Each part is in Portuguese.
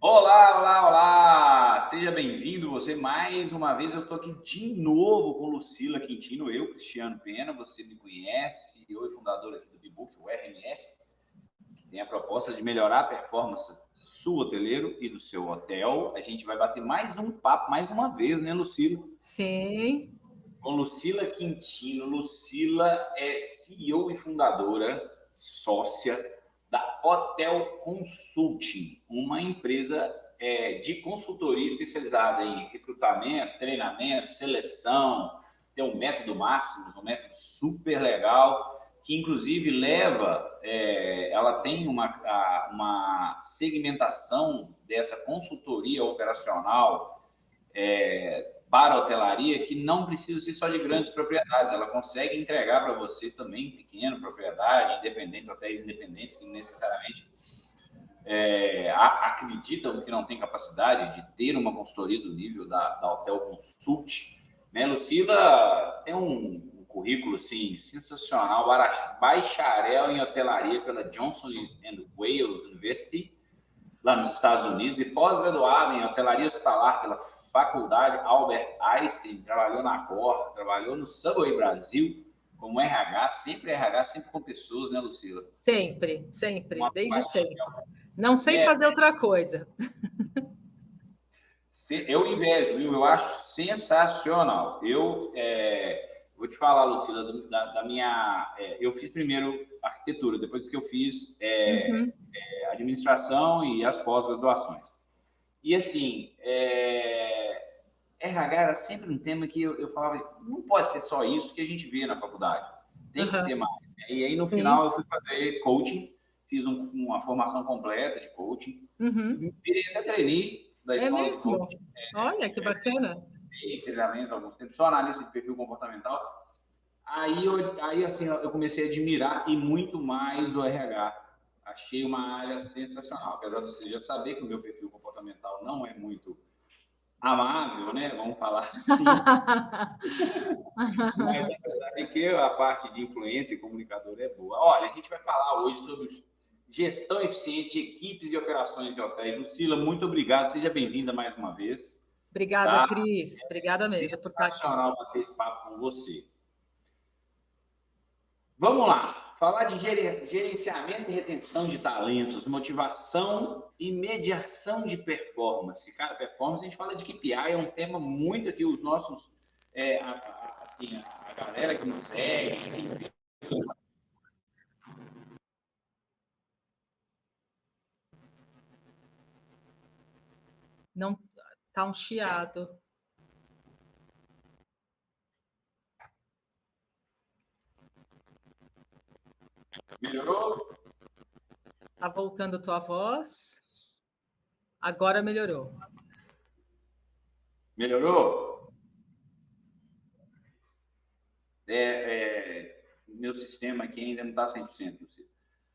Olá, olá, olá! Seja bem-vindo você mais uma vez. Eu estou aqui de novo com Lucila Quintino, eu, Cristiano Pena. Você me conhece, eu e fundador aqui do Bbook, o RMS, que tem a proposta de melhorar a performance do seu hoteleiro e do seu hotel. A gente vai bater mais um papo, mais uma vez, né, Lucila? Sim. Com Lucila Quintino. Lucila é CEO e fundadora, sócia da Hotel Consulting, uma empresa de consultoria especializada em recrutamento, treinamento, seleção. Tem um método Máximos, um método super legal, que inclusive ela tem uma segmentação dessa consultoria operacional para a hotelaria que não precisa ser só de grandes propriedades, ela consegue entregar para você também pequena propriedade, independente, hotéis independentes que necessariamente acreditam que não tem capacidade de ter uma consultoria do nível da Hotel Consult. Né, Lucila tem um currículo assim, sensacional, bacharel em hotelaria pela Johnson Wales University, lá nos Estados Unidos, e pós-graduada em hotelaria hospitalar pela Faculdade Albert Einstein, trabalhou na Cor, trabalhou no Subway Brasil, como RH, sempre com pessoas, né, Lucila? Sempre, sempre, Uma desde sempre. paixão. Não sei fazer outra coisa. Eu invejo, viu? Eu acho sensacional. Vou te falar, Lucila, da minha. Eu fiz primeiro arquitetura, depois que eu fiz administração e as pós-graduações. E assim, RH era sempre um tema que eu falava, não pode ser só isso que a gente vê na faculdade, tem que ter mais. Né? E aí, no final, eu fui fazer coaching, fiz uma formação completa de coaching, virei até trainee da É escola de mesmo? coaching, Olha, que bacana. treinamento há alguns tempos, só analista de perfil comportamental. Aí assim, eu comecei a admirar e muito mais o RH. Achei uma área sensacional, apesar de você já saber que o meu perfil comportamental não é muito amável, né? Vamos falar assim. Mas apesar de que a parte de influência e comunicador é boa. Olha, a gente vai falar hoje sobre gestão eficiente de equipes e operações de hotéis. Lucila, muito obrigado. Seja bem-vinda mais uma vez. Obrigada, Tá? Cris. Obrigada mesmo por estar aqui. Sensacional bater esse papo com você. Vamos lá. Falar de gerenciamento e retenção de talentos, motivação e mediação de performance. Cara, performance, a gente fala de KPI, é um tema muito aqui, os nossos, assim, a galera que nos segue. Não, tá um chiado. Melhorou? Tá voltando tua voz. Agora melhorou. Melhorou? Meu sistema aqui ainda não está 100%.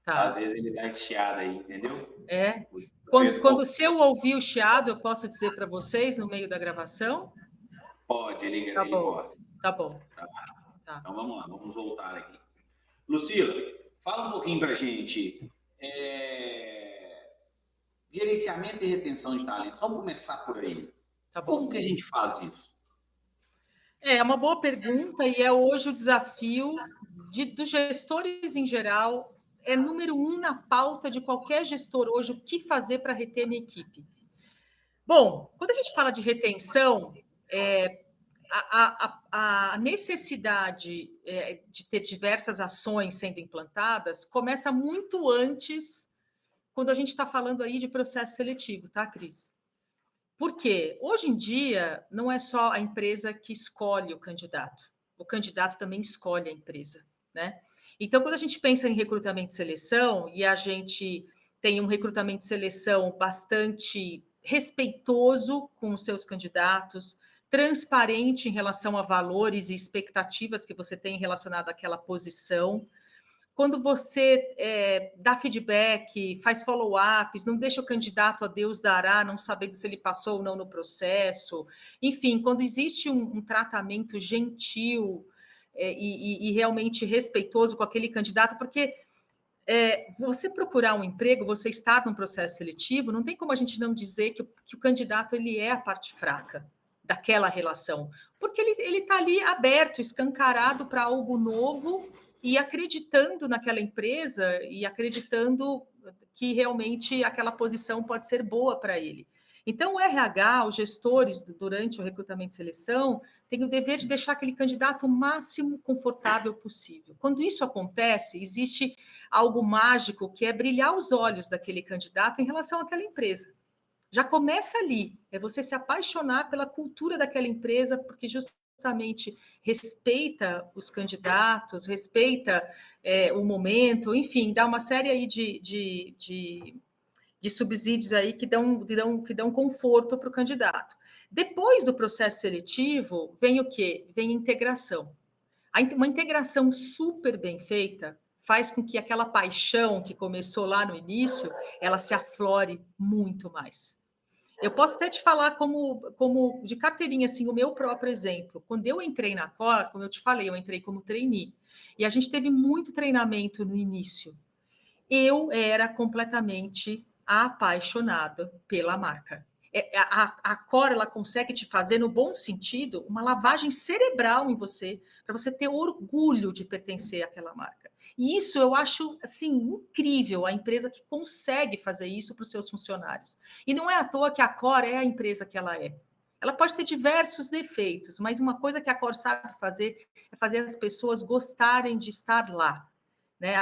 Tá. Às vezes ele dá esse chiado aí, entendeu? É. Quando se eu ouvir o chiado, eu posso dizer para vocês no meio da gravação? Pode, ele bom. corta. Tá bom. Tá. Então vamos lá, vamos voltar aqui. Lucila, fala um pouquinho para a gente. Gerenciamento e retenção de talentos. Vamos começar por aí. Tá bom. Como que a gente faz isso? É uma boa pergunta e é hoje o desafio dos gestores em geral. É número 1 na pauta de qualquer gestor hoje, o que fazer para reter minha equipe. Bom, quando a gente fala de retenção, a necessidade de ter diversas ações sendo implantadas começa muito antes, quando a gente está falando aí de processo seletivo, tá, Cris? Por quê? Hoje em dia, não é só a empresa que escolhe o candidato também escolhe a empresa, né? Então, quando a gente pensa em recrutamento e seleção, e a gente tem um recrutamento e seleção bastante respeitoso com os seus candidatos, transparente em relação a valores e expectativas que você tem relacionado àquela posição, quando você dá feedback, faz follow-ups, não deixa o candidato a Deus dará, não sabendo se ele passou ou não no processo. Enfim, quando existe um tratamento gentil e realmente respeitoso com aquele candidato, porque você procurar um emprego, você estar num processo seletivo, não tem como a gente não dizer que o candidato ele é a parte fraca daquela relação, porque ele está ali aberto, escancarado para algo novo e acreditando naquela empresa e acreditando que realmente aquela posição pode ser boa para ele. Então, o RH, os gestores, durante o recrutamento e seleção, têm o dever de deixar aquele candidato o máximo confortável possível. Quando isso acontece, existe algo mágico que é brilhar os olhos daquele candidato em relação àquela empresa. Já começa ali, é você se apaixonar pela cultura daquela empresa, porque justamente respeita os candidatos, respeita o momento, enfim, dá uma série aí de subsídios aí que dão conforto para o candidato. Depois do processo seletivo, vem o quê? Vem a integração. Uma integração super bem feita faz com que aquela paixão que começou lá no início, ela se aflore muito mais. Eu posso até te falar como de carteirinha, assim, o meu próprio exemplo. Quando eu entrei na Cor, como eu te falei, eu entrei como trainee. E a gente teve muito treinamento no início. Eu era completamente apaixonada pela marca. A Cor, ela consegue te fazer, no bom sentido, uma lavagem cerebral em você, para você ter orgulho de pertencer àquela marca. E isso eu acho, assim, incrível, a empresa que consegue fazer isso para os seus funcionários. E não é à toa que a Cor é a empresa que ela é. Ela pode ter diversos defeitos, mas uma coisa que a Cor sabe fazer é fazer as pessoas gostarem de estar lá. Né?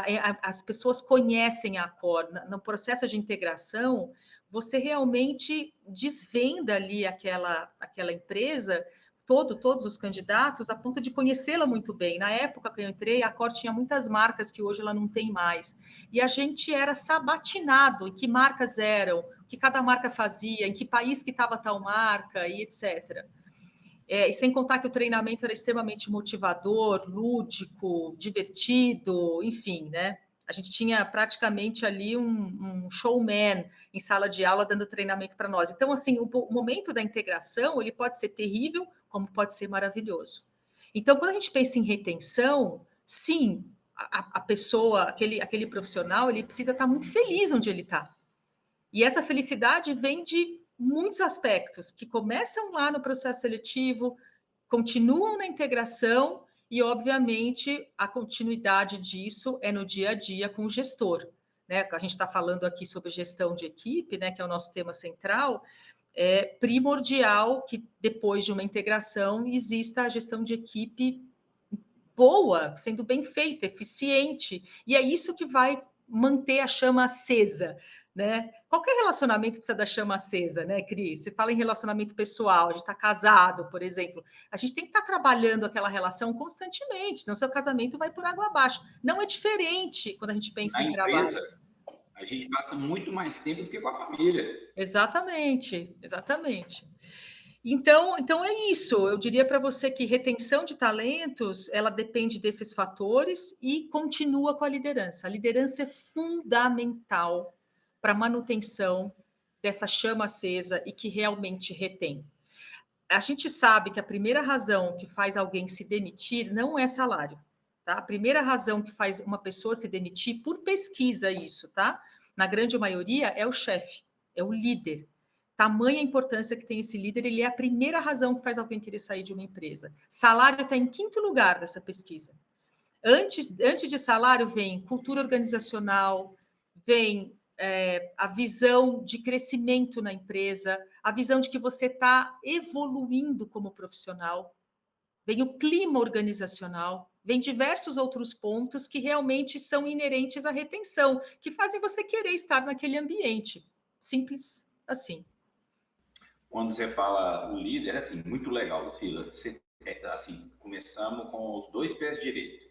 As pessoas conhecem a Cor. No processo de integração, você realmente desvenda ali aquela empresa, todos os candidatos, a ponto de conhecê-la muito bem. Na época que eu entrei, a Cor tinha muitas marcas que hoje ela não tem mais. E a gente era sabatinado em que marcas eram, o que cada marca fazia, em que país que estava tal marca, e etc. E sem contar que o treinamento era extremamente motivador, lúdico, divertido, enfim, né? A gente tinha praticamente ali um showman em sala de aula dando treinamento para nós. Então, assim, o momento da integração, ele pode ser terrível, como pode ser maravilhoso. Então, quando a gente pensa em retenção, sim, a pessoa, aquele profissional, ele precisa estar muito feliz onde ele está. E essa felicidade vem de muitos aspectos que começam lá no processo seletivo, continuam na integração e, obviamente, a continuidade disso é no dia a dia com o gestor. Né? A gente está falando aqui sobre gestão de equipe, né, que é o nosso tema central. É primordial que, depois de uma integração, exista a gestão de equipe boa, sendo bem feita, eficiente. E é isso que vai manter a chama acesa. Né? Qualquer relacionamento precisa da chama acesa, né, Cris? Você fala em relacionamento pessoal, a gente está casado, por exemplo. A gente tem que estar trabalhando aquela relação constantemente, senão seu casamento vai por água abaixo. Não é diferente quando a gente pensa em trabalho. A gente passa muito mais tempo do que com a família. Exatamente, exatamente. Então é isso. Eu diria para você que retenção de talentos, ela depende desses fatores e continua com a liderança. A liderança é fundamental para a manutenção dessa chama acesa e que realmente retém. A gente sabe que a primeira razão que faz alguém se demitir não é salário, tá? A primeira razão que faz uma pessoa se demitir, por pesquisa isso, tá? Na grande maioria é o chefe, é o líder. Tamanha importância que tem esse líder, ele é a primeira razão que faz alguém querer sair de uma empresa. Salário está em quinto lugar dessa pesquisa. Antes de salário vem cultura organizacional, vem a visão de crescimento na empresa, a visão de que você está evoluindo como profissional, vem o clima organizacional, vem diversos outros pontos que realmente são inerentes à retenção, que fazem você querer estar naquele ambiente. Simples assim. Quando você fala o líder, é assim, muito legal, Lucila. Você, assim, começamos com os dois pés direitos.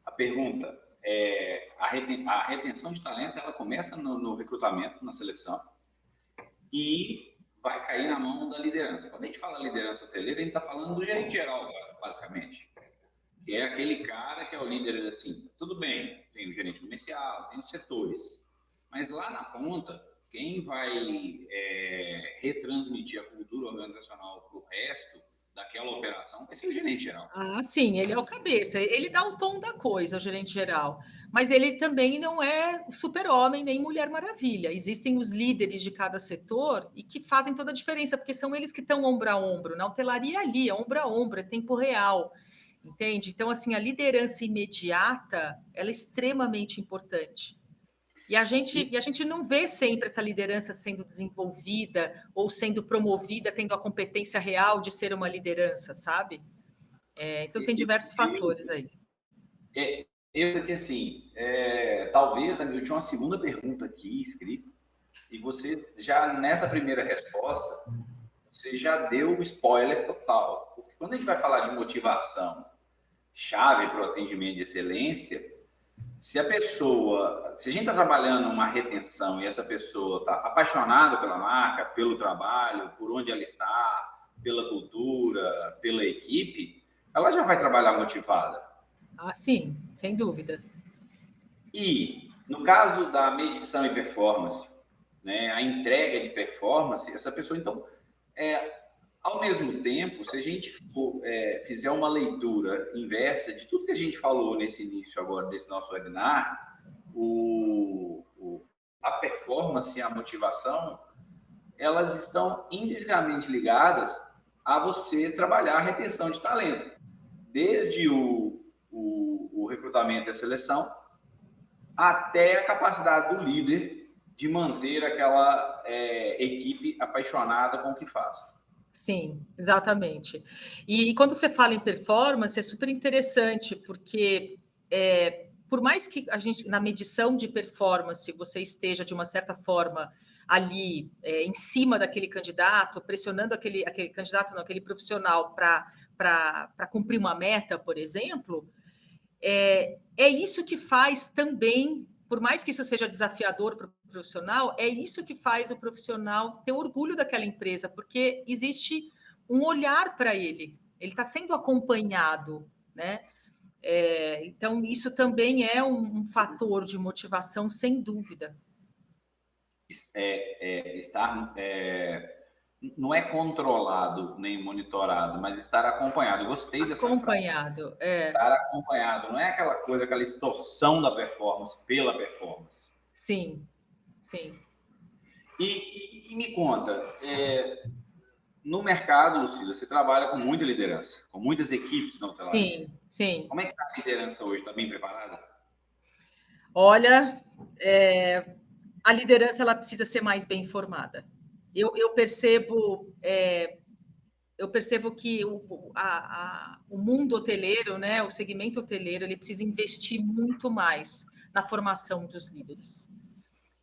A pergunta é, a retenção de talento, ela começa no recrutamento, na seleção, e vai cair na mão da liderança. Quando a gente fala liderança hoteleira, a gente está falando do gerente geral, basicamente. Que é aquele cara que é o líder, assim, tudo bem, tem o gerente comercial, tem os setores, mas lá na ponta, quem vai retransmitir a cultura organizacional para o resto daquela operação vai ser o gerente geral. Ah, sim, ele é o cabeça, ele dá o tom da coisa, o gerente geral, mas ele também não é super-homem nem Mulher Maravilha. Existem os líderes de cada setor e que fazem toda a diferença, porque são eles que estão ombro a ombro. Na hotelaria ali, é ombro a ombro, é tempo real, entende? Então, assim, a liderança imediata, ela é extremamente importante. E a gente não vê sempre essa liderança sendo desenvolvida ou sendo promovida, tendo a competência real de ser uma liderança, sabe? Então, tem diversos fatores aí. Eu que assim, talvez eu tinha uma segunda pergunta aqui escrita, e você já nessa primeira resposta, você já deu o spoiler total. Porque quando a gente vai falar de motivação, chave para o atendimento de excelência, se a gente está trabalhando uma retenção e essa pessoa está apaixonada pela marca, pelo trabalho, por onde ela está, pela cultura, pela equipe, ela já vai trabalhar motivada. Ah, sim, sem dúvida. E no caso da medição e performance, né, a entrega de performance, essa pessoa, então, ao mesmo tempo, se a gente fizer uma leitura inversa de tudo que a gente falou nesse início agora desse nosso webinar, a performance e a motivação, elas estão intrinsecamente ligadas a você trabalhar a retenção de talento, desde o recrutamento e a seleção, até a capacidade do líder de manter aquela equipe apaixonada com o que faz. Sim, exatamente. E quando você fala em performance, é super interessante, porque por mais que a gente, na medição de performance, você esteja, de uma certa forma, ali em cima daquele candidato, pressionando aquele candidato, não, aquele profissional para cumprir uma meta, por exemplo, é isso que faz também, por mais que isso seja desafiador para o profissional, é isso que faz o profissional ter orgulho daquela empresa, porque existe um olhar para ele está sendo acompanhado, né? Então, isso também é um fator de motivação, sem dúvida. Não é controlado nem monitorado, mas estar acompanhado. Eu gostei dessa frase. Acompanhado, Estar acompanhado. Não é aquela coisa, aquela extorsão da performance pela performance. Sim, sim. E me conta, no mercado, Lucila, você trabalha com muita liderança, com muitas equipes na hotelaria. Sim, sim. Como é que está a liderança hoje? Está bem preparada? Olha, a liderança ela precisa ser mais bem informada. Eu percebo que o mundo hoteleiro, né, o segmento hoteleiro, ele precisa investir muito mais na formação dos líderes.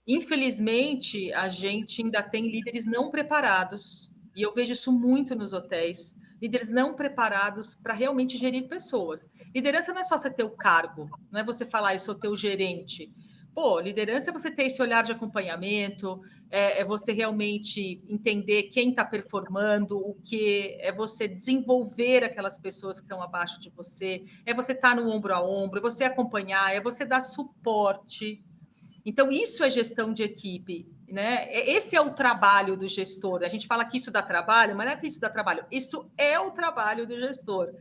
Infelizmente, a gente ainda tem líderes não preparados, e eu vejo isso muito nos hotéis, líderes não preparados para realmente gerir pessoas. Liderança não é só você ter o cargo, não é você falar, eu sou teu gerente. Pô, liderança é você ter esse olhar de acompanhamento, é você realmente entender quem está performando, o que é você desenvolver aquelas pessoas que estão abaixo de você, é você estar no ombro a ombro, é você acompanhar, é você dar suporte. Então, isso é gestão de equipe, né? Esse é o trabalho do gestor. A gente fala que isso dá trabalho, mas não é que isso dá trabalho, isso é o trabalho do gestor.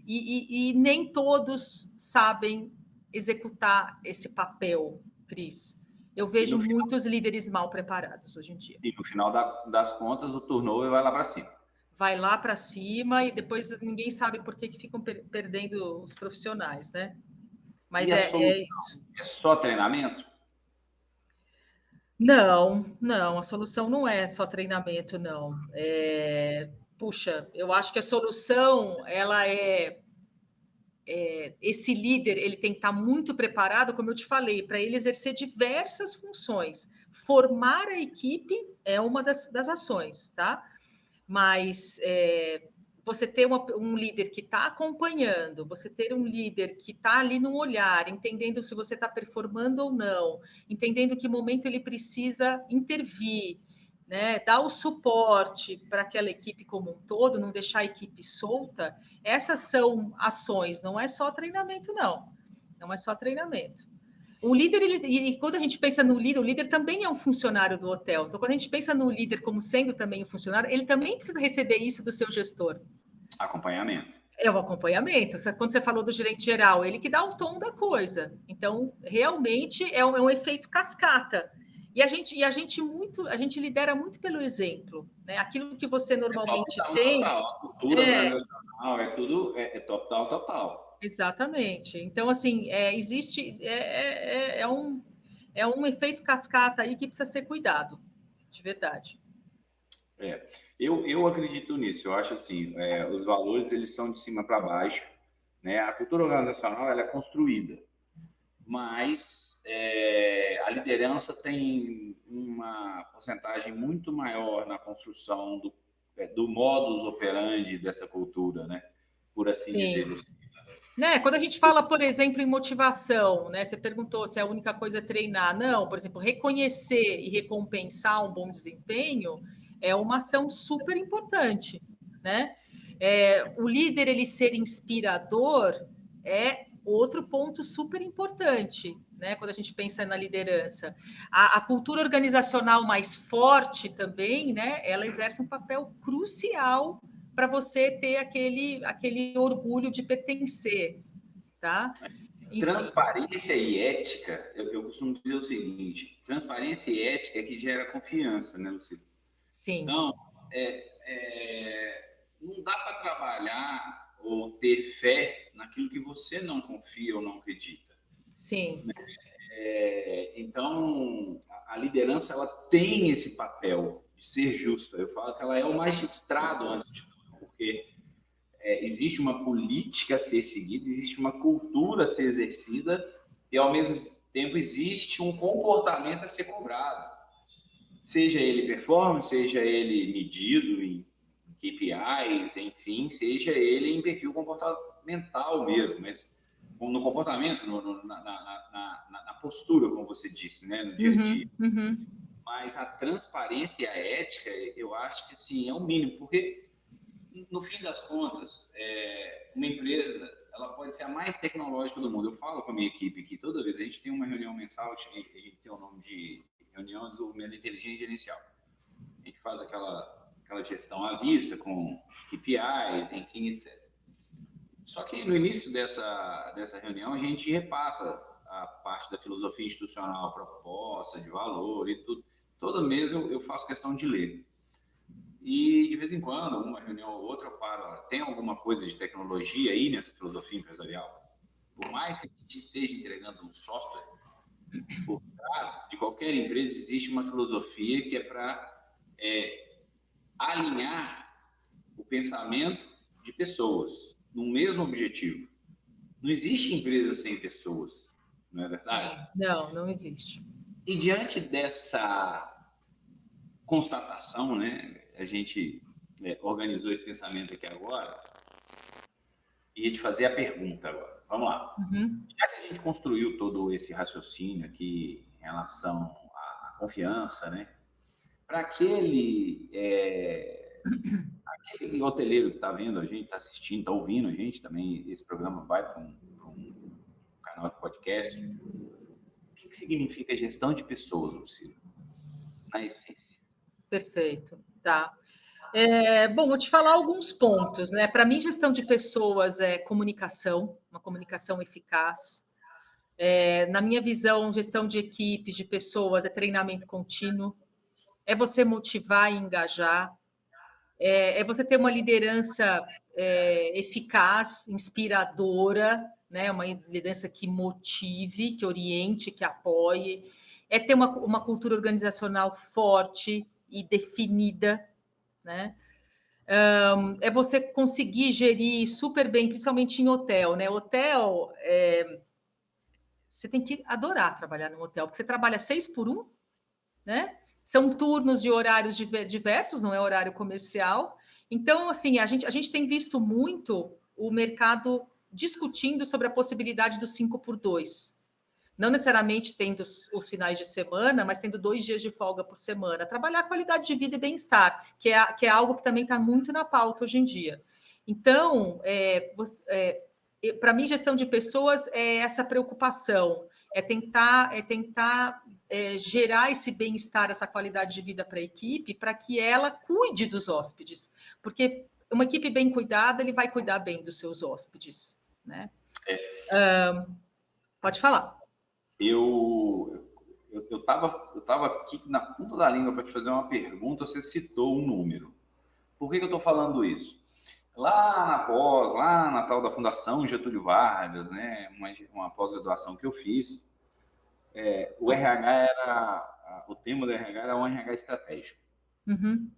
E nem todos sabem executar esse papel, Cris. Eu vejo muitos líderes mal preparados hoje em dia. E no final das contas, o turnover vai lá para cima. Vai lá para cima e depois ninguém sabe por que ficam perdendo os profissionais, né? Mas é isso. É só treinamento? Não, a solução não é só treinamento, não. Puxa, eu acho que a solução, ela esse líder, ele tem que estar muito preparado, como eu te falei, para ele exercer diversas funções. Formar a equipe é uma das ações, tá? Mas você ter um líder que está acompanhando, você ter um líder que está ali no olhar, entendendo se você está performando ou não, entendendo que momento ele precisa intervir, né, dar o suporte para aquela equipe como um todo, não deixar a equipe solta, essas são ações, não é só treinamento, não. Não é só treinamento. O líder, e quando a gente pensa no líder, o líder também é um funcionário do hotel. Então, quando a gente pensa no líder como sendo também um funcionário, ele também precisa receber isso do seu gestor. Acompanhamento. É o acompanhamento. Quando você falou do gerente geral, ele que dá o tom da coisa. Então, realmente é um efeito cascata. E a gente lidera muito pelo exemplo, né? Aquilo que você normalmente Top-down tem. total. A cultura organizacional é tudo top-down total. Exatamente. Então, assim, existe um efeito cascata aí que precisa ser cuidado, de verdade. Eu acredito nisso. Eu acho assim, os valores eles são de cima para baixo, né? A cultura organizacional ela é construída, mas a liderança tem uma porcentagem muito maior na construção do modus operandi dessa cultura, né? Por assim Sim. dizer. Né? Quando a gente fala, por exemplo, em motivação, né? Você perguntou se a única coisa é treinar. Não, por exemplo, reconhecer e recompensar um bom desempenho é uma ação super importante, né? O líder ele ser inspirador é outro ponto super importante, né? Quando a gente pensa na liderança, a cultura organizacional mais forte também, né? Ela exerce um papel crucial para você ter aquele orgulho de pertencer, tá? Enfim. Transparência e ética, eu costumo dizer o seguinte: transparência e ética é que gera confiança, né, Lucila? Sim, Então, não dá para trabalhar ou ter fé naquilo que você não confia ou não acredita. sim, Então, a liderança ela tem esse papel de ser justa. Eu falo que ela é o magistrado antes de tudo, porque existe uma política a ser seguida, existe uma cultura a ser exercida e, ao mesmo tempo, existe um comportamento a ser cobrado. Seja ele performance, seja ele medido em KPIs, enfim, seja ele em perfil comportamental mesmo, mas no comportamento, na postura, como você disse, né, no dia a dia. Uhum. Mas a transparência e a ética, eu acho que sim, é o mínimo, porque no fim das contas, uma empresa ela pode ser a mais tecnológica do mundo. Eu falo com a minha equipe aqui, toda vez a gente tem uma reunião mensal, a gente tem o nome de reunião de desenvolvimento da inteligência gerencial. A gente faz aquela gestão à vista, com KPIs, enfim, etc. Só que no início dessa reunião, a gente repassa a parte da filosofia institucional proposta, de valor e tudo. Todo mês eu faço questão de ler. E, de vez em quando, uma reunião ou outra, eu paro. Tem alguma coisa de tecnologia aí nessa filosofia empresarial? Por mais que a gente esteja entregando um software, por trás de qualquer empresa existe uma filosofia que é para alinhar o pensamento de pessoas num mesmo objetivo. Não existe empresa sem pessoas, não é verdade? Sim. Não existe. E diante dessa constatação, né, a gente organizou esse pensamento aqui agora e ia te fazer a pergunta agora. Vamos lá. Já que a gente construiu todo esse raciocínio aqui em relação à confiança, né, para aquele hoteleiro que está vendo a gente, está assistindo, está ouvindo a gente também, esse programa vai para um canal de podcast. O que significa gestão de pessoas, Lucila? Na essência. Perfeito. Tá. Bom, vou te falar alguns pontos, né? Para mim, gestão de pessoas é comunicação, uma comunicação eficaz. Na minha visão, gestão de equipes, de pessoas, é treinamento contínuo, é você motivar e engajar, é você ter uma liderança eficaz, inspiradora, né? Uma liderança que motive, que oriente, que apoie, é ter uma cultura organizacional forte e definida, né? É você conseguir gerir super bem, principalmente em hotel, né? Hotel, você tem que adorar trabalhar no hotel, porque você trabalha 6 por 1, né? São turnos de horários diversos, não é horário comercial. Então, assim, a gente tem visto muito o mercado discutindo sobre a possibilidade do 5 por 2. Não necessariamente tendo os finais de semana, mas tendo 2 dias de folga por semana. Trabalhar a qualidade de vida e bem-estar, que é algo que também está muito na pauta hoje em dia. Então, para mim, gestão de pessoas é essa preocupação, é tentar gerar esse bem-estar, essa qualidade de vida para a equipe, para que ela cuide dos hóspedes. Porque uma equipe bem cuidada, ele vai cuidar bem dos seus hóspedes, né? Pode falar. Eu tava aqui na ponta da língua para te fazer uma pergunta, você citou um número. Por que eu estou falando isso? Lá na tal da Fundação Getúlio Vargas, né, uma pós-graduação que eu fiz, o tema do RH era um RH estratégico. Uhum.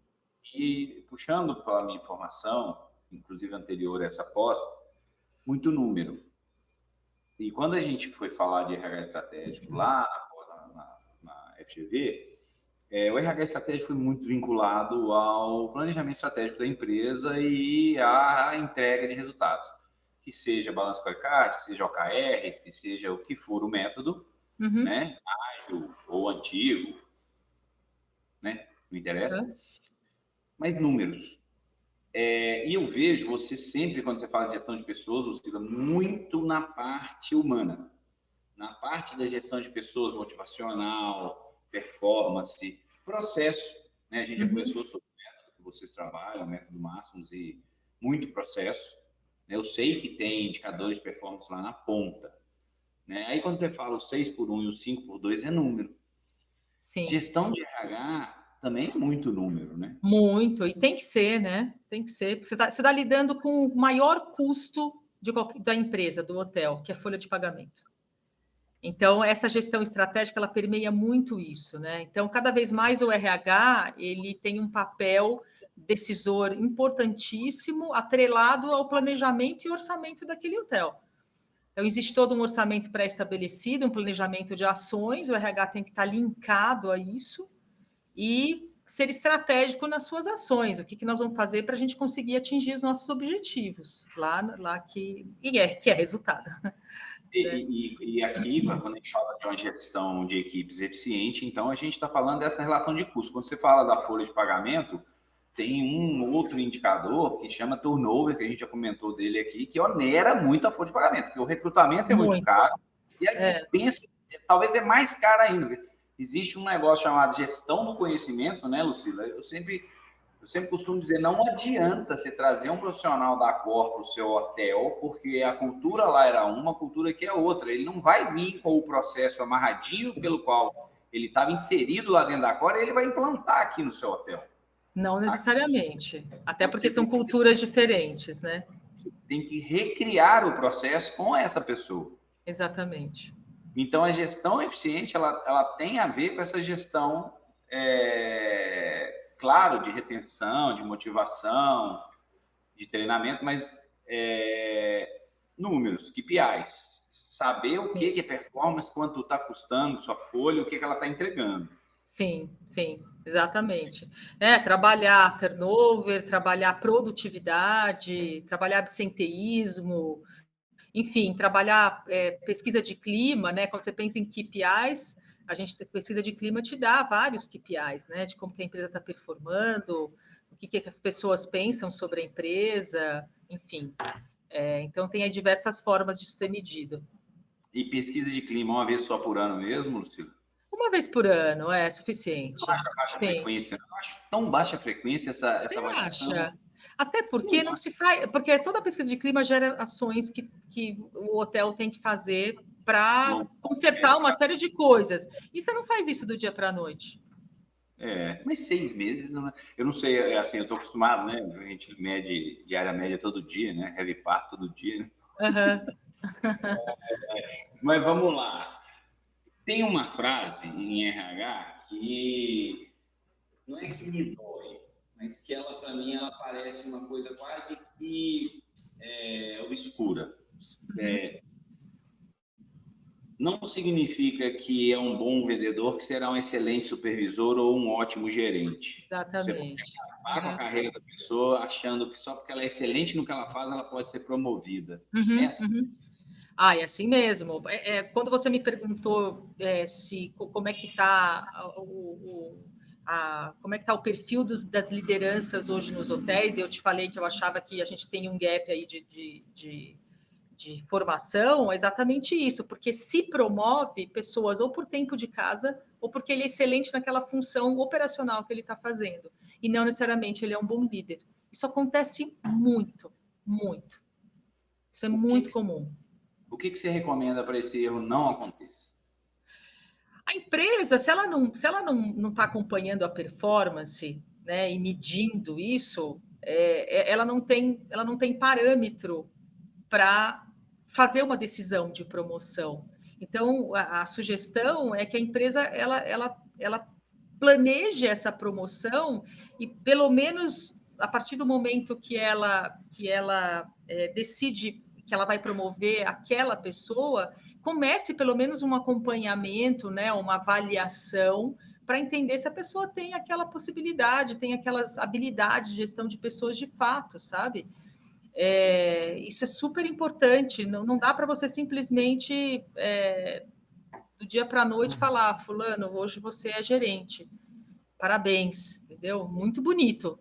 E puxando para a minha informação, inclusive anterior a essa pós, muito número. E quando a gente foi falar de RH estratégico lá na FGV, o RH estratégico foi muito vinculado ao planejamento estratégico da empresa e à entrega de resultados. Que seja balanço scorecard, que seja OKRs, que seja o que for o método, né? Ágil ou antigo, né? Não interessa. Mas números. E eu vejo você sempre, quando você fala de gestão de pessoas, você fica muito na parte humana. Na parte da gestão de pessoas, motivacional, performance, processo. Né? A gente já conversou sobre o método que vocês trabalham, o método Máximos, e muito processo. Né? Eu sei que tem indicadores de performance lá na ponta. Né? Aí quando você fala o 6x1 e o 5x2 é número. Sim. Gestão de RH também é muito número, né? Muito, e tem que ser, né? Tem que ser, porque você está lidando com o maior custo da empresa, do hotel, que é a folha de pagamento. Então, essa gestão estratégica, ela permeia muito isso, né? Então, cada vez mais o RH, ele tem um papel decisor importantíssimo, atrelado ao planejamento e orçamento daquele hotel. Então, existe todo um orçamento pré-estabelecido, um planejamento de ações, o RH tem que estar linkado a isso e ser estratégico nas suas ações. O que nós vamos fazer para a gente conseguir atingir os nossos objetivos, que é resultado. E aqui, quando a gente fala de uma gestão de equipes eficiente, então a gente está falando dessa relação de custo. Quando você fala da folha de pagamento, tem um outro indicador que chama turnover, que a gente já comentou dele aqui, que onera muito a folha de pagamento, porque o recrutamento é muito caro e a dispensa talvez é mais cara ainda. Existe um negócio chamado gestão do conhecimento, né, Lucila? Eu sempre costumo dizer, não adianta você trazer um profissional da Cor para o seu hotel, porque a cultura lá era uma, a cultura aqui é outra. Ele não vai vir com o processo amarradinho pelo qual ele estava inserido lá dentro da Cor e ele vai implantar aqui no seu hotel. Não necessariamente. Até porque são culturas diferentes, né? Tem que recriar o processo com essa pessoa. Exatamente. Então, a gestão eficiente, ela tem a ver com essa gestão, claro, de retenção, de motivação, de treinamento, mas números, KPIs. Saber o que é performance, quanto está custando sua folha, o que ela está entregando. Sim, exatamente. Trabalhar turnover, trabalhar produtividade, trabalhar absenteísmo, enfim, trabalhar pesquisa de clima, né? Quando você pensa em KPIs, pesquisa de clima te dá vários KPIs, né? De como que a empresa está performando, o que as pessoas pensam sobre a empresa, enfim. Então, tem aí diversas formas de ser medido. E pesquisa de clima uma vez só por ano mesmo, Lucila? Uma vez por ano é suficiente. Baixa frequência. Eu acho tão baixa frequência essa variação. Acha? Até porque não se faz, porque toda pesquisa de clima gera ações que o hotel tem que fazer para consertar uma série de coisas. E você não faz isso do dia para a noite. Mas 6 meses, eu não sei, assim, eu estou acostumado, né? A gente mede diária média todo dia, né? Heavy part todo dia. Né? Mas vamos lá. Tem uma frase em RH que não é que me dói, mas que ela, para mim, ela parece uma coisa quase que obscura. Não significa que é um bom vendedor que será um excelente supervisor ou um ótimo gerente. Exatamente. Você pode acabar com a carreira da pessoa achando que só porque ela é excelente no que ela faz, ela pode ser promovida. É assim mesmo. Quando você me perguntou como é que está como é que está o perfil das lideranças hoje nos hotéis, e eu te falei que eu achava que a gente tem um gap aí de formação, é exatamente isso, porque se promove pessoas ou por tempo de casa ou porque ele é excelente naquela função operacional que ele está fazendo, e não necessariamente ele é um bom líder. Isso acontece muito, muito. Isso é muito comum. O que você recomenda para esse erro não aconteça? A empresa, se ela não está acompanhando a performance, né, e medindo isso, ela não tem parâmetro para fazer uma decisão de promoção. Então, a sugestão é que a empresa ela planeje essa promoção e, pelo menos, a partir do momento que ela decide que ela vai promover aquela pessoa, comece pelo menos um acompanhamento, né, uma avaliação, para entender se a pessoa tem aquela possibilidade, tem aquelas habilidades de gestão de pessoas de fato, sabe? Isso é super importante. Não dá para você simplesmente, do dia para a noite, falar: fulano, hoje você é gerente. Parabéns, entendeu? Muito bonito,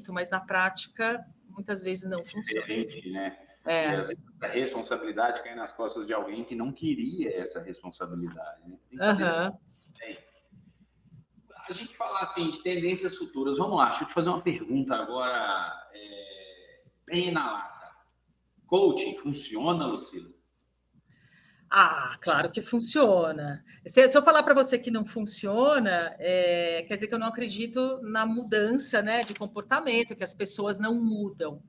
mas na prática, muitas vezes não funciona. Diferente, né? E às vezes a responsabilidade cai nas costas de alguém que não queria essa responsabilidade. Né? Tem que saber bem. A gente falar assim de tendências futuras, vamos lá, deixa eu te fazer uma pergunta agora, bem na lata. Coaching funciona, Lucila? Ah, claro que funciona. Se eu falar para você que não funciona, quer dizer que eu não acredito na mudança, né, de comportamento, que as pessoas não mudam.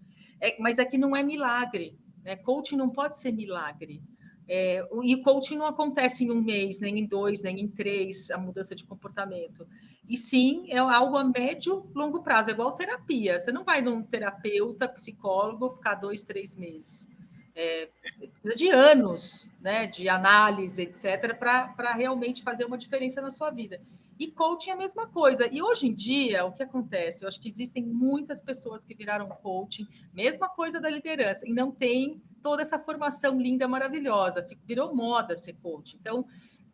Mas aqui não é milagre, né? Coaching não pode ser milagre. E coaching não acontece em um mês, nem em 2, nem em 3, a mudança de comportamento. E sim, é algo a médio, longo prazo, é igual terapia. Você não vai num terapeuta, psicólogo, ficar 2, 3 meses. Você precisa de anos, né, de análise, etc., para realmente fazer uma diferença na sua vida. E coaching é a mesma coisa. E hoje em dia, o que acontece? Eu acho que existem muitas pessoas que viraram coaching, mesma coisa da liderança, e não tem toda essa formação linda, maravilhosa. Virou moda ser coach. Então,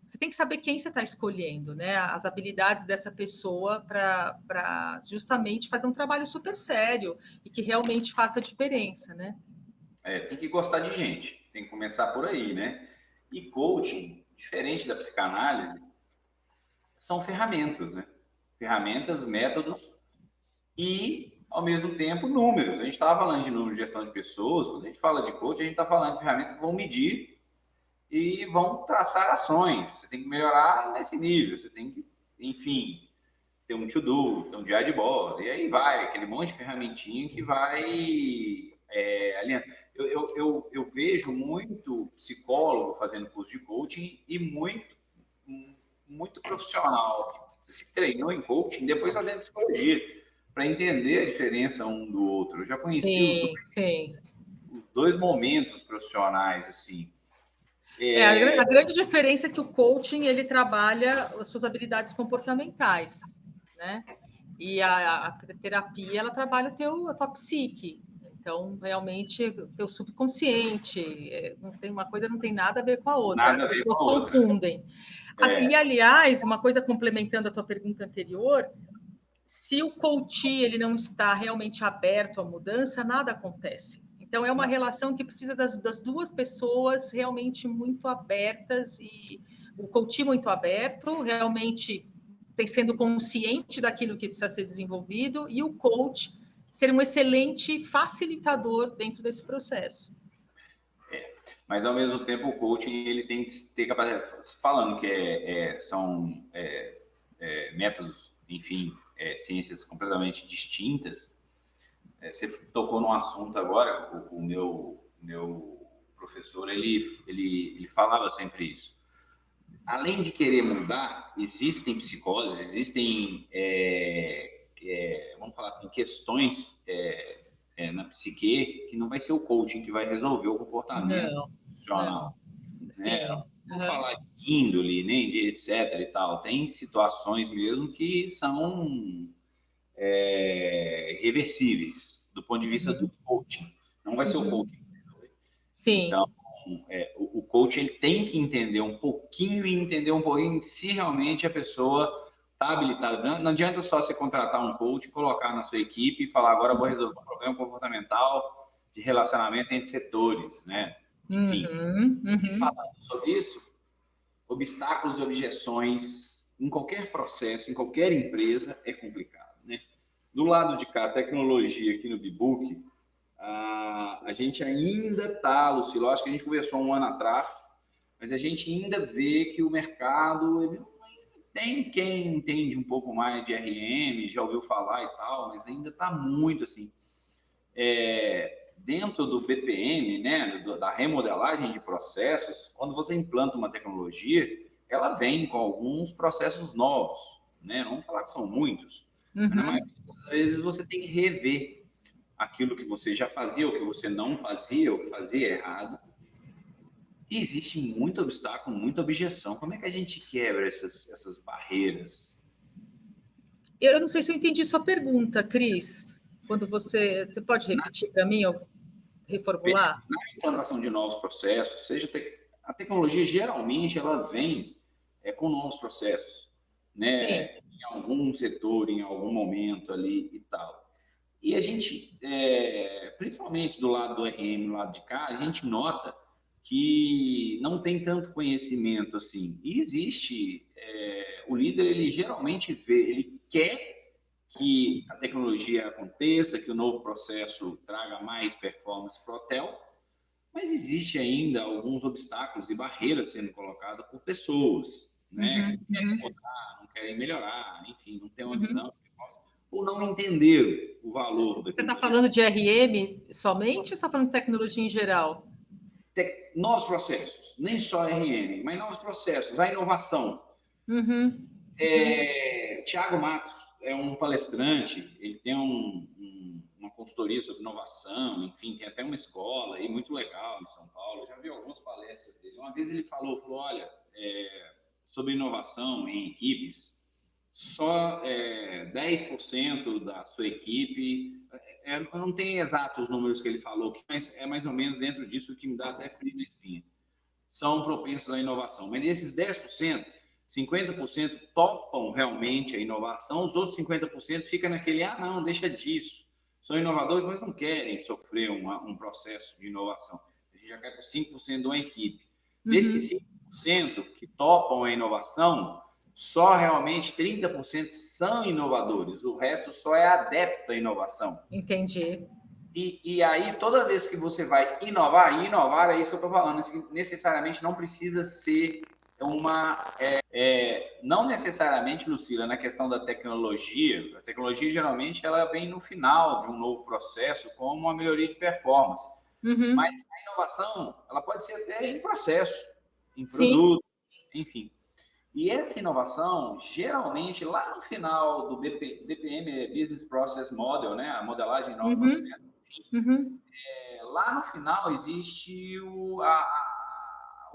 você tem que saber quem você está escolhendo, né? As habilidades dessa pessoa para justamente fazer um trabalho super sério e que realmente faça diferença, né? Tem que gostar de gente, tem que começar por aí, né? E coaching, diferente da psicanálise, são ferramentas, né? Ferramentas, métodos e, ao mesmo tempo, números. A gente estava falando de número de gestão de pessoas, quando a gente fala de coaching, a gente está falando de ferramentas que vão medir e vão traçar ações. Você tem que melhorar nesse nível, você tem que, enfim, ter um to-do, ter um diário de bordo, e aí vai, aquele monte de ferramentinha que vai alinhando. Eu vejo muito psicólogo fazendo curso de coaching e muito profissional que se treinou em coaching, depois fazendo psicologia, para entender a diferença um do outro. Eu já conheci os dois momentos profissionais, assim. A grande diferença é que o coaching, ele trabalha as suas habilidades comportamentais, né? E a terapia, ela trabalha a tua psique. Então, realmente, o teu subconsciente, não tem uma coisa, não tem nada a ver com a outra. Nada As a ver com pessoas a outra. confundem. E, aliás, uma coisa complementando a tua pergunta anterior, se o coach ele não está realmente aberto à mudança, nada acontece. Então, é uma relação que precisa das duas pessoas realmente muito abertas, e o coach muito aberto, realmente sendo consciente daquilo que precisa ser desenvolvido, e o coach ser um excelente facilitador dentro desse processo. Mas, ao mesmo tempo, o coaching ele tem que ter capacidade, falando que são métodos, enfim, ciências completamente distintas. Você tocou num assunto agora, o meu professor, ele falava sempre isso. Além de querer mudar, existem psicoses, existem, vamos falar assim, questões na psique que não vai ser o coaching que vai resolver o comportamento profissional. Né? Não vou falar de índole, nem de etc e tal. Tem situações mesmo que são reversíveis do ponto de vista do coaching. Não vai ser o coaching. Sim. Então, o coach ele tem que entender um pouquinho se realmente a pessoa está habilitada. Não adianta só você contratar um coach, colocar na sua equipe e falar: agora eu vou resolver um problema comportamental de relacionamento entre setores, né? Enfim. E falando sobre isso, obstáculos e objeções em qualquer processo, em qualquer empresa, é complicado, né? do lado de cá, tecnologia aqui no Bbook, a gente ainda está, Lucila, acho que a gente conversou um ano atrás, mas a gente ainda vê que o mercado ele tem quem entende um pouco mais de RM, já ouviu falar e tal, mas ainda está muito assim. Dentro do BPM, né, da remodelagem de processos, quando você implanta uma tecnologia, ela vem com alguns processos novos, né? Não vamos falar que são muitos, mas na maioria das vezes você tem que rever aquilo que você já fazia, ou que você não fazia, ou que fazia errado. E existe muito obstáculo, muita objeção. Como é que a gente quebra essas barreiras? Eu não sei se eu entendi sua pergunta, Cris. Quando você pode repetir para mim, eu reformular? Na implantação de novos processos, a tecnologia geralmente ela vem com novos processos, Sim. né? Em algum setor, em algum momento ali e tal. E a gente, principalmente do lado do RM, do lado de cá, a gente nota que não tem tanto conhecimento assim. E existe, o líder, ele geralmente vê, ele quer que a tecnologia aconteça, que o novo processo traga mais performance para o hotel, mas existe ainda alguns obstáculos e barreiras sendo colocadas por pessoas, né? Que querem mudar, não querem melhorar, enfim, não tem uma visão, ou não entenderam o valor Você daquilo está que já falando de RM somente ou você está falando de tecnologia em geral? novos processos, nem só RM, mas novos processos, a inovação. Tiago Matos é um palestrante, ele tem uma consultoria sobre inovação, enfim, tem até uma escola aí muito legal em São Paulo. Eu já vi algumas palestras dele. Uma vez ele falou olha, sobre inovação em equipes, só 10% da sua equipe, eu não tenho exatos números que ele falou, mas é mais ou menos dentro disso que me dá até frio na espinha, são propensos à inovação. Mas desses 10%, 50% topam realmente a inovação, os outros 50% ficam naquele, não, deixa disso. São inovadores, mas não querem sofrer um processo de inovação. A gente já cai por 5% de uma equipe. Desses 5% que topam a inovação, só realmente 30% são inovadores. O resto só é adepto à inovação. Entendi. E aí, toda vez que você vai inovar, e inovar é isso que eu estou falando, necessariamente não precisa ser não necessariamente, Lucila, na questão da tecnologia, a tecnologia geralmente ela vem no final de um novo processo como uma melhoria de performance. Mas a inovação, ela pode ser até em processo, em produto, enfim. E essa inovação, geralmente, lá no final do BPM, Business Process Model, né, a modelagem de novos processos, lá no final existe o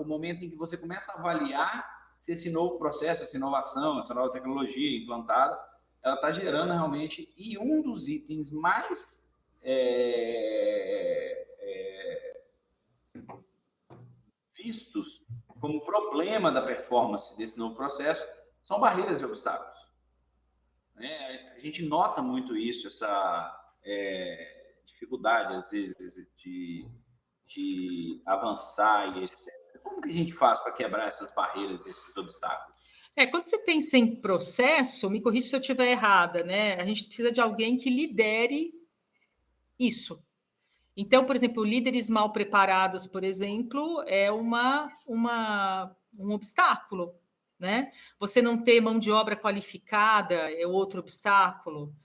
momento em que você começa a avaliar se esse novo processo, essa inovação, essa nova tecnologia implantada, ela está gerando realmente, e um dos itens mais vistos como problema da performance desse novo processo são barreiras e obstáculos. A gente nota muito isso, essa dificuldade, às vezes, de avançar e etc. Como que a gente faz para quebrar essas barreiras e esses obstáculos? Quando você pensa em processo, me corrija se eu estiver errada, né? A gente precisa de alguém que lidere isso. Então, por exemplo, líderes mal preparados, por exemplo, é um obstáculo, né? Você não ter mão de obra qualificada é outro obstáculo.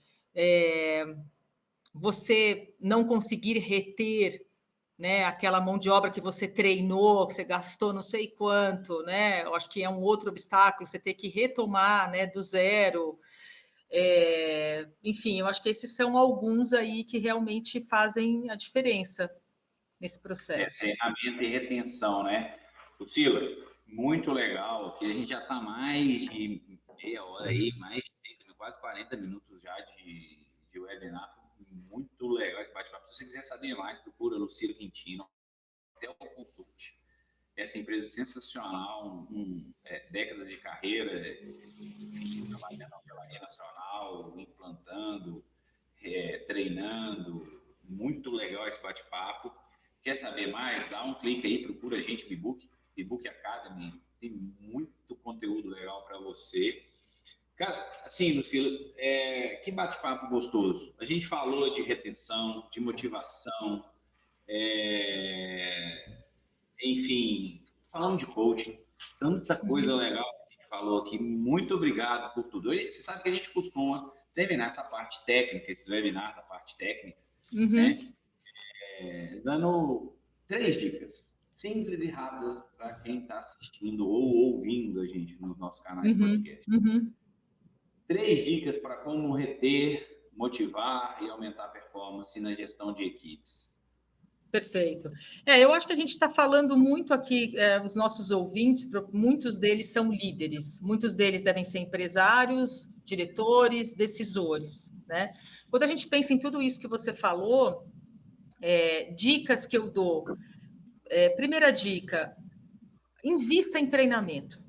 Você não conseguir reter, né, aquela mão de obra que você treinou, que você gastou não sei quanto, né? Eu acho que é um outro obstáculo, você ter que retomar, né, do zero. Enfim, eu acho que esses são alguns aí que realmente fazem a diferença nesse processo. Treinamento e retenção, né? Lucila, muito legal, que a gente já está mais de meia hora aí, mais de 30, quase 40 minutos já de webinar. Muito legal esse bate-papo. Se você quiser saber mais, procura Lucila Quintino, até o Consult. Essa empresa sensacional, décadas de carreira, enfim, trabalhando pela rede nacional, implantando, treinando. Muito legal esse bate-papo. Quer saber mais? Dá um clique aí, procura a gente, Bbook Academy. Tem muito conteúdo legal para você. Cara, assim, Lucila, que bate-papo gostoso. A gente falou de retenção, de motivação, é, enfim, falamos de coaching, tanta coisa legal que a gente falou aqui. Muito obrigado por tudo. Você sabe que a gente costuma terminar essa parte técnica, esses webinars da parte técnica, Uhum, né? Dando 3 dicas simples e rápidas para quem está assistindo ou ouvindo a gente no nosso canal de uhum, podcast. uhum. 3 dicas para como reter, motivar e aumentar a performance na gestão de equipes. Perfeito. Eu acho que a gente está falando muito aqui, os nossos ouvintes, muitos deles são líderes, muitos deles devem ser empresários, diretores, decisores, né? Quando a gente pensa em tudo isso que você falou, dicas que eu dou. Primeira dica, invista em treinamento.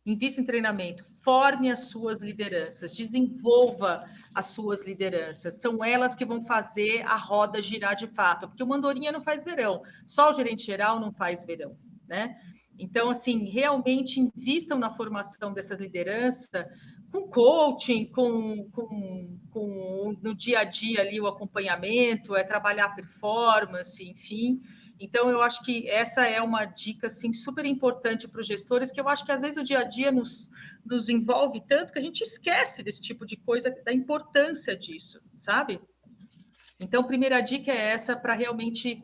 Invista em treinamento, forme as suas lideranças, desenvolva as suas lideranças. São elas que vão fazer a roda girar de fato, porque o Andorinha não faz verão, só o gerente geral não faz verão, né? Então, assim, realmente invistam na formação dessas lideranças, com coaching, com no dia a dia ali o acompanhamento, trabalhar a performance, enfim. Então, eu acho que essa é uma dica assim, super importante para os gestores, que eu acho que às vezes o dia a dia nos envolve tanto que a gente esquece desse tipo de coisa, da importância disso, sabe? Então, primeira dica é essa para realmente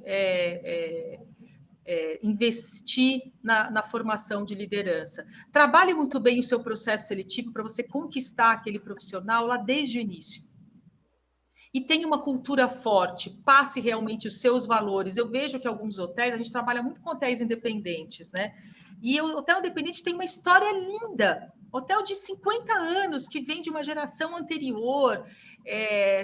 investir na formação de liderança. Trabalhe muito bem o seu processo seletivo para você conquistar aquele profissional lá desde o início. E tenha uma cultura forte, passe realmente os seus valores. Eu vejo que alguns hotéis, a gente trabalha muito com hotéis independentes, né? E o hotel independente tem uma história linda. Hotel de 50 anos, que vem de uma geração anterior,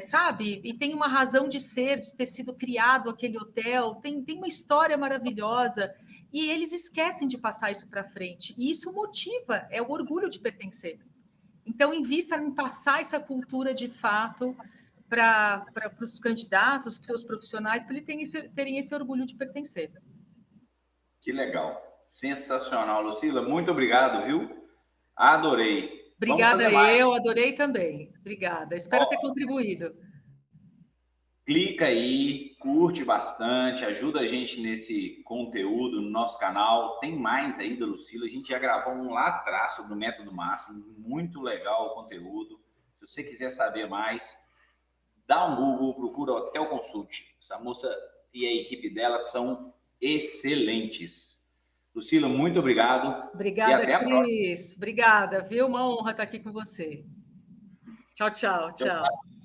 sabe? E tem uma razão de ser, de ter sido criado aquele hotel, tem uma história maravilhosa. E eles esquecem de passar isso para frente. E isso motiva, é o orgulho de pertencer. Então, invista em passar essa cultura de fato para os candidatos, para os seus profissionais, para eles terem esse orgulho de pertencer. Que legal. Sensacional, Lucila. Muito obrigado, viu? Adorei. Vamos Obrigada, fazer mais. eu adorei também. Obrigada. Espero ter contribuído. Clica aí, curte bastante, ajuda a gente nesse conteúdo no nosso canal. Tem mais aí da Lucila. A gente já gravou um lá atrás sobre o método máximo. Muito legal o conteúdo. Se você quiser saber mais, dá um Google, procura Hotel Consult. Essa moça e a equipe dela são excelentes. Lucila, muito obrigado e Obrigada, até a próxima. Cris. Obrigada, viu? Uma honra estar aqui com você. Tchau, tchau, Tchau, tchau.